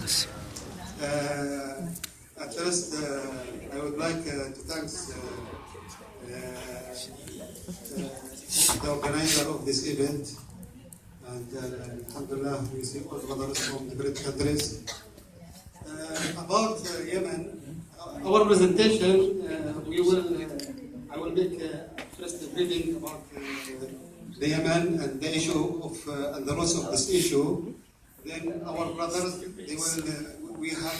At first, I would like to thank the organizer of this event, and alhamdulillah, we see all brothers from different countries. About Yemen, our presentation, I will make first a briefing about the Yemen and the issue of and the roots of this issue. Then our brothers, we have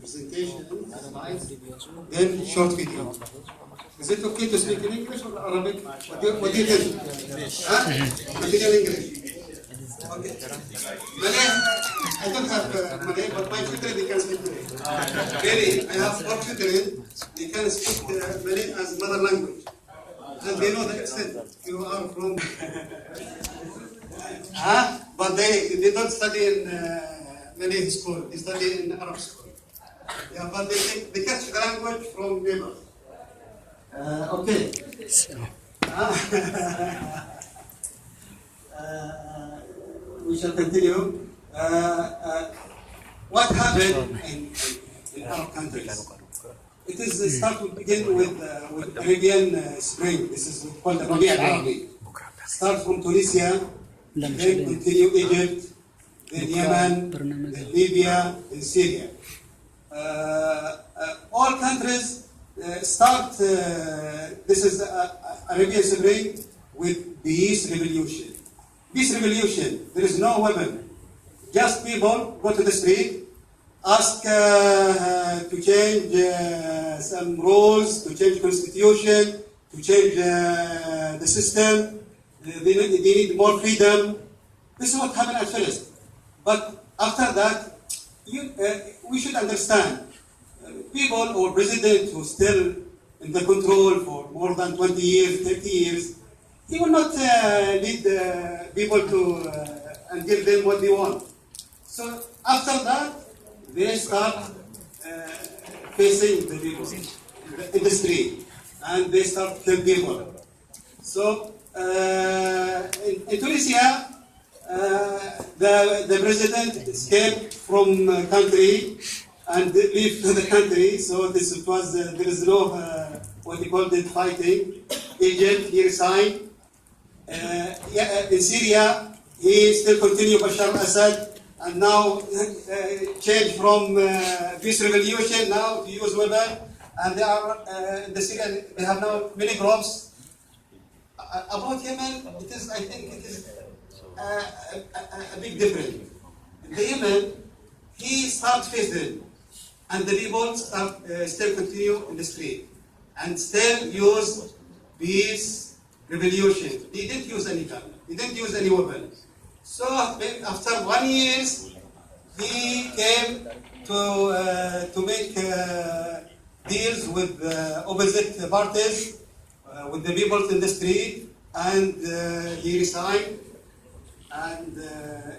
presentation, slides, then short video. Is it okay to speak in English or Arabic? What do you think? Continue in English. Okay. Malay, I don't have Malay, but my children, they can speak Malay. Really, I have 4 children, they can speak Malay as mother language. And they know the accent. You are from... But they don't study in Malay school, they study in Arab school. Yeah, but they catch the language from neighbors. Okay. We shall continue. What happened in our countries? It is start to begin with Arabian Spring. This is called the Rabi' al-Arabi. Start from Tunisia, then continue Egypt, then Yemen, then Libya, then Syria. All countries start, this is Arabian Spring with peace revolution. Peace revolution, there is no weapon. Just people go to the street, ask to change some rules, to change constitution, to change the system. They need more freedom. This is what happened at first. But after that, we should understand, people or president who still in the control for more than 20 years, 30 years, he will not lead people to and give them what they want. So after that, they start facing the people in the street, and they start killing people. So in Tunisia, the president escaped from country and leave the country. So this was there is no what they called it fighting. Egypt, he resigned. In Syria, he still continued Bashar al-Assad, and now changed from peace revolution now to use weapon. And they are in the Syria. They have now many groups. About Yemen, it is, I think it is a big difference. In the Yemen, he starts facing, and the people start, still continue in the street, and still use peace revolution. They didn't use any gun, they didn't use any weapon. So after 1 year, he came to make deals with opposite parties, with the people in the street, and he resigned. And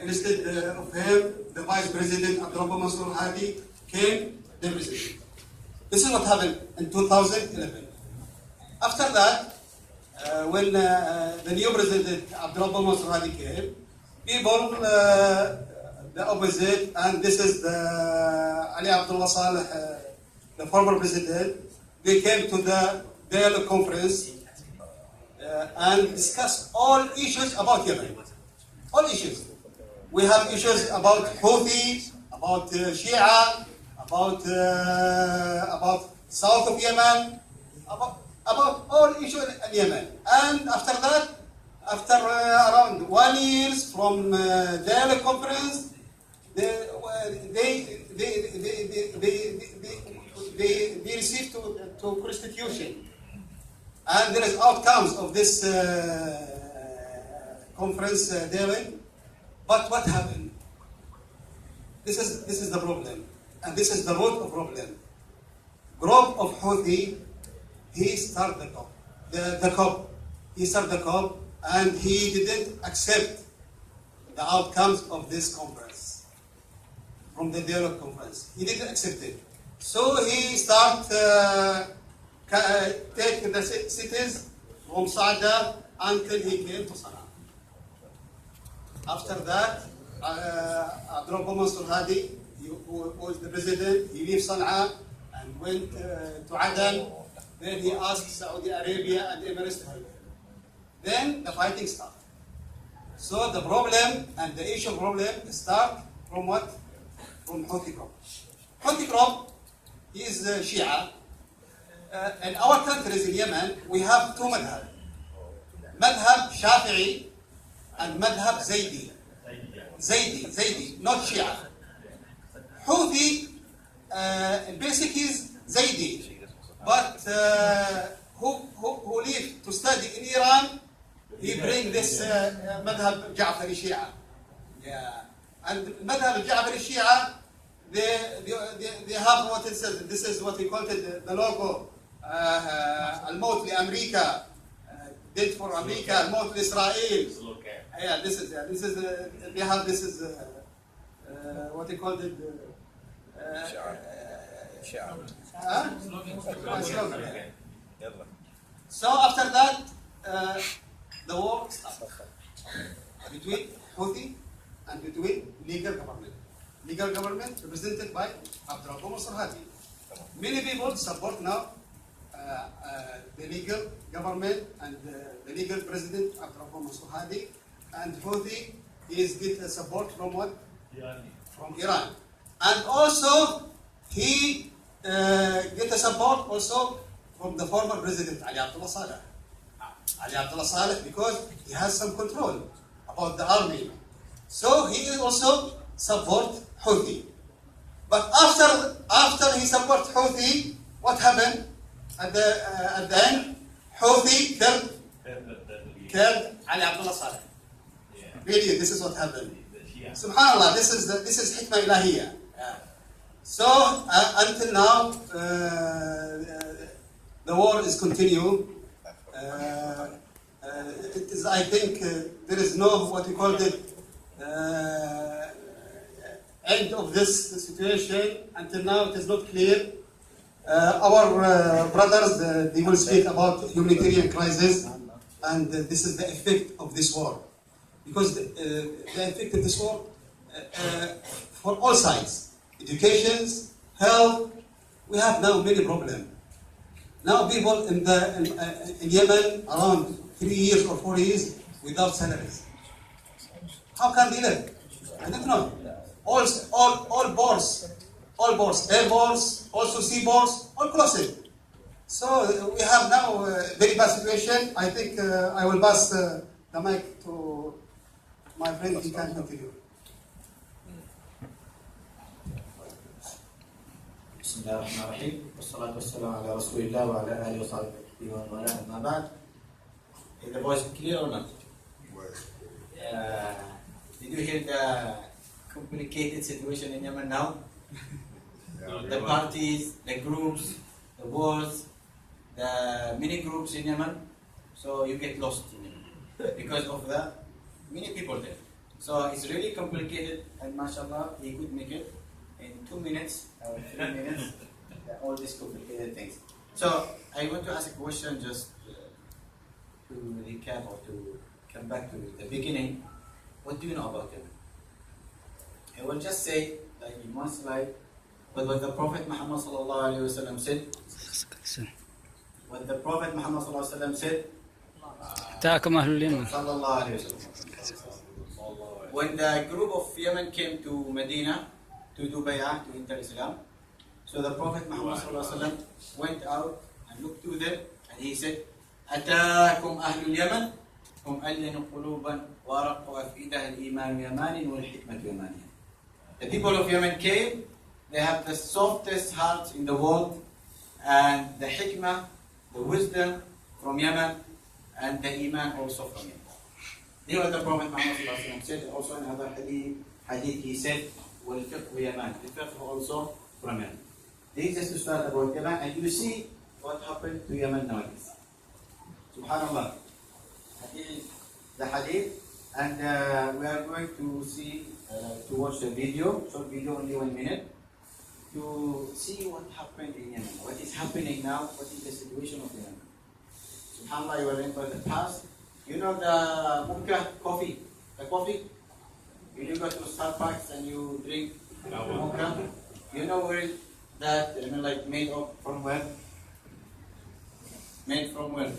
instead of him, the vice president, Abdurrahman came the president. This is what happened in 2011. After that, when the new president, Abdurrahman came, people, the opposite, and this is the Ali Abdullah Saleh, the former president, they came to the dialogue conference and discussed all issues about Yemen. All issues. We have issues about Houthi, about Shia, about south of Yemen, about all issues in Yemen. And after that, after around 1 year from dialogue conference, they received to constitution. And there is outcomes of this conference dialogue. But what happened? This is the problem, and this is the root of problem. Group of Houthi, he started the coup. The coup. He started the coup, and he didn't accept the outcomes of this conference, from the dialogue conference. He didn't accept it. So he started take the cities from Saada until he came to Sana'a. After that, Abdul Mansur Hadi, who was the president, he left Sana'a and went to Aden. Then he asked Saudi Arabia and Emirates to help him. Then the fighting started. So the problem and the issue problem start from what? From Houthi group. Houthi group is Shia. In our countries in Yemen, we have two madhab. Madhab Shafi'i and madhab Zaydi. Zaydi, not Shia. Houthi, basic is Zaydi. But who live to study in Iran, he bring this madhab Ja'fari Shia. Yeah. And madhab Ja'fari Shia, they have what it says. This is what we call it the logo. الموت لأمريكا, dead for America, الموت لإسرائيل. Yeah, this is they have this is what they call it. So after that, the war started between Houthi and between legal government. Legal government represented by Abdul Mansur Hadi. Many people support now the legal government and the legal president Abdul Mansur Hadi, and Houthi is get support from what? From Iran. And also he get a support also from the former president Ali Abdullah Saleh. Ali Abdullah Saleh, because he has some control about the army. So he also support Houthi. But after he support Houthi, what happened? At the end, Houthi killed Ali Abdullah Saleh. Really, this is what happened. Subhanallah, this is hikmah ilahiyya. So until now, the war is continue. It is, I think, there is no what we call it end of this situation. Until now, it is not clear. Our brothers, they will speak about humanitarian crisis, and this is the effect of this war. Because the effect of this war, for all sides, education, health, we have now many problems. Now people in Yemen around 3 years or 4 years without salaries. How can they live? I don't know. All boards, air boards, also sea boards, all closed. So we have now a very bad situation. I think I will pass the mic to my friend. He can continue. بسم الله الرحمن الرحيم والصلاة والسلام على رسول الله وعلى آله وصحبه ومن والاه أما بعد. Is the voice clear or not? Did you hear the complicated situation in Yemen now? The parties, the groups, the wars, the many groups in Yemen. So you get lost in Yemen because of the many people there. So it's really complicated, and mashallah, he could make it in 2 minutes or 3 minutes, all these complicated things. So I want to ask a question just to recap or to come back to the beginning. What do you know about Yemen? I will just say, like in one slide, what the Prophet Muhammad sallallahu alaihi wasallam said. What the Prophet Muhammad sallallahu alaihi wasallam said. اقامه اليمن. Sallallahu alaihi wasallam. When the group of Yemen came to Medina to do bay'ah to enter Islam, so the Prophet Muhammad sallallahu alaihi wasallam went out and looked to them, and he said, "Ataakum ahlul Yemen, hum alyanu quluban wa araqu af'idah al-iman yamanin wal hikmatu yamanin." The people of Yemen came. They have the softest hearts in the world, and the hikmah, the wisdom from Yemen, and the iman also from Yemen. This is what the Prophet Muhammad said. Also in another hadith he said, وَالْفِقْهُ Yemen. The fiqh also from Yemen. This is just to start about Yemen, and you see what happened to Yemen nowadays. Subhanallah. The hadith, and we are going to see, to watch the video, short video, only 1 minute, to see what happened in Yemen. What is happening now? What is the situation of Yemen? SubhanAllah, you are in for the past. You know the mukah coffee? The coffee? You go to Starbucks and you drink mocha. You know where that, like made of from where? Made from where?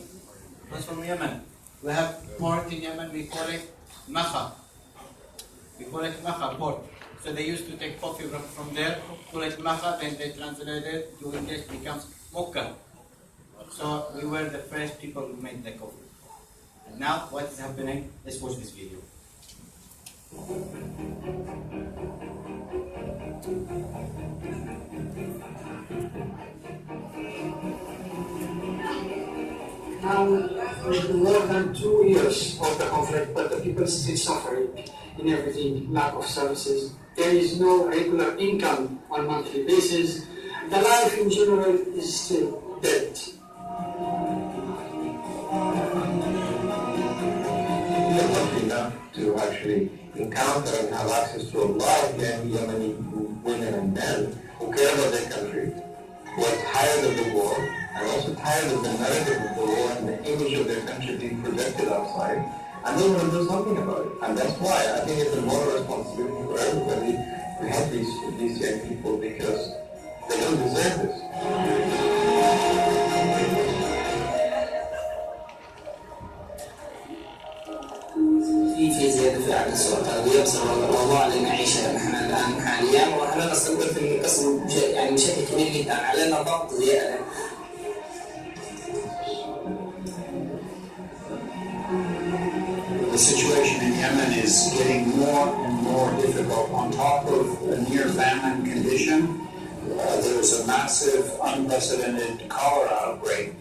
That's from Yemen. We have pork in Yemen, we call it makha. We call it makha, pork. So they used to take coffee from there, call it makha, then they translated it to English, becomes mocha. So we were the first people who made the coffee. And now what is happening? Let's watch this video. Now, more than 2 years of the conflict, but the people still suffering in everything, lack of services. There is no regular income on a monthly basis. The life in general is still dead. We are lucky enough to actually encounter and have access to a lot of young Yemeni women and men who care about their country, who are tired of the war, and also tired of the narrative of the war and the image of their country being projected outside, and they want to do something about it. And that's why I think it's a moral responsibility for everybody to help these young people, because they don't deserve this. في زيادة في عدد السؤال ويبصر الأوضاع اللي نعيشها نحن الآن حاليا، ونحن نستمر في القسم يعني بشكل كبير جدا، علينا ضغط زيادة. The situation in Yemen is getting more and more difficult. On top of a near famine condition, there is a massive, unprecedented cholera outbreak.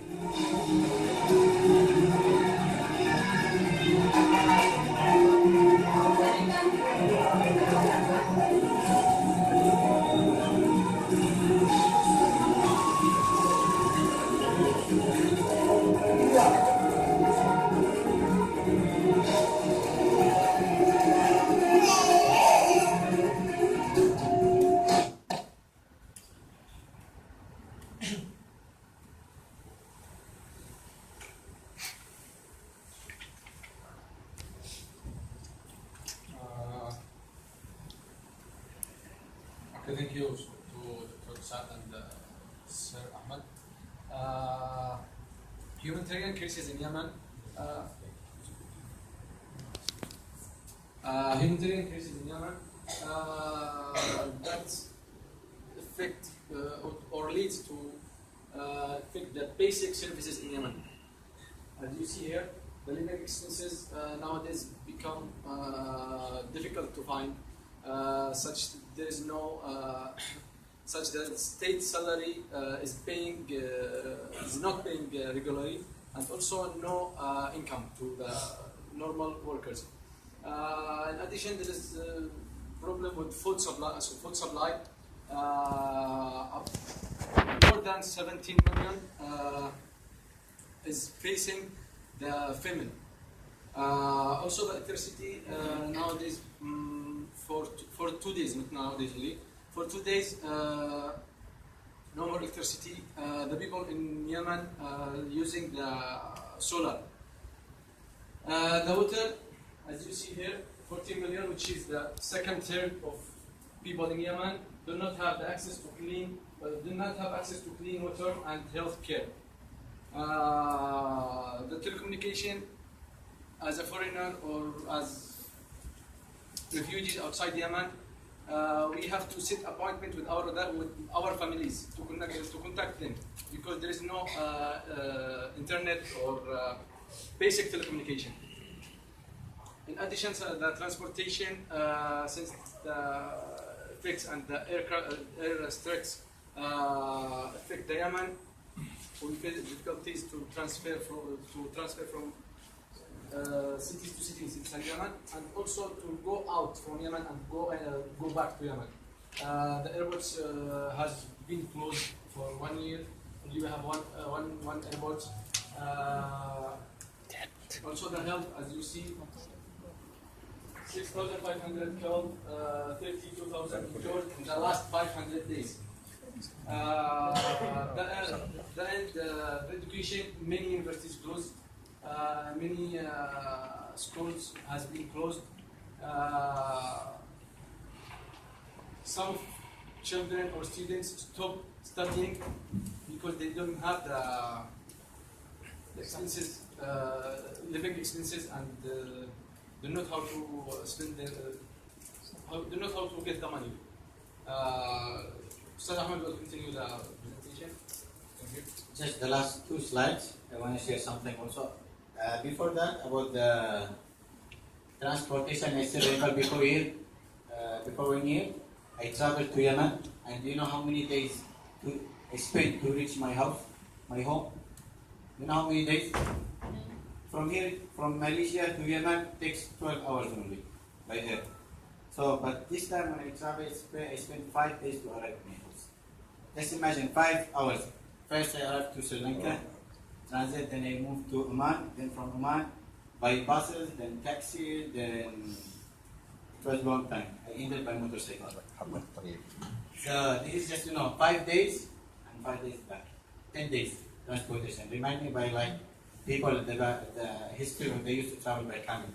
Thank you to Dr. Saad and Sir Ahmed. Humanitarian crisis in Yemen. Humanitarian crisis in Yemen that affect or leads to affect the basic services in Yemen. As you see here, the living expenses nowadays become difficult to find. Such there is no such that state salary is not paying regularly, and also no income to the normal workers. In addition, there is a problem with food supply. So food supply, more than 17 million is facing the famine. Also, the electricity nowadays. For 2 days, not nowadays only. For 2 days, no more electricity. The people in Yemen using the solar. The water, as you see here, 14 million, which is the second third of people in Yemen, do not have the access to clean water and health care. The telecommunication, as a foreigner or as refugees outside Yemen, we have to set appointment with our families to contact them, because there is no internet or basic telecommunication. In addition to the transportation, since the effects and the air strikes affect the Yemen, we face difficulties to transfer from cities to cities in Yemen, and also to go out from Yemen and go back to Yemen. The airports has been closed for 1 year. We have one airport. Also the health, as you see, 6,500 killed, 32,000 injured in the last 500 days. The education, many universities closed. Many schools has been closed. some children or students stop studying because they don't have the expenses, living expenses, and do not how to spend do not how to get the money. Ustad Ahmed will continue the presentation. Thank you. Just the last 2 slides. I want to share something also. Before that, about the transportation, I still remember before 1 year, I traveled to Yemen, and do you know how many days I spent to reach my house, my home? You know how many days? From here, from Malaysia to Yemen, takes 12 hours only by air. So, but this time when I traveled, I spent 5 days to arrive at my house. Just imagine 5 hours. First I arrived to Sri Lanka, transit, then I moved to Oman, then from Oman, by buses, then taxi, then it was a long time. I ended by motorcycle. So this is just 5 days and 5 days back. 10 days transportation. Remind me by like people the history when they used to travel by camel.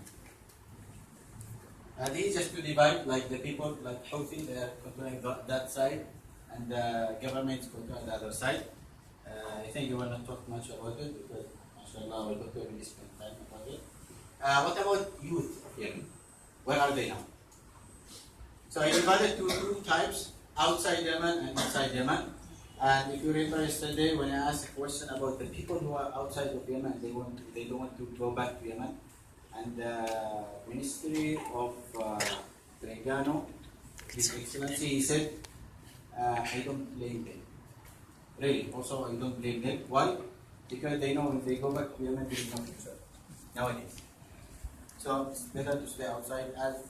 This is just to divide like the people like Houthi, they are controlling that side, and the government is controlling the other side. I think you will not talk much about it because mashallah our doctor will spend time about it. What about youth of Yemen? Where are they now? So I divided to 2 types, outside Yemen and inside Yemen. And if you remember yesterday when I asked a question about the people who are outside of Yemen, they don't want to go back to Yemen. And the Ministry of Terengganu, His Excellency, he said, I don't blame them. Really, also I don't blame them. Why? Because they know if they go back to Yemen, there is no future nowadays. So it's better to stay outside as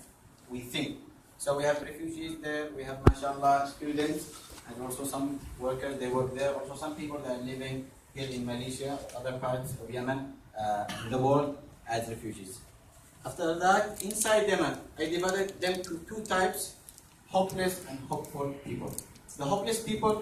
we think. So we have refugees there, we have mashallah students, and also some workers, they work there. Also some people that are living here in Malaysia, other parts of Yemen, in the world as refugees. After that, inside Yemen, I divided them to 2 types, hopeless and hopeful people. The hopeless people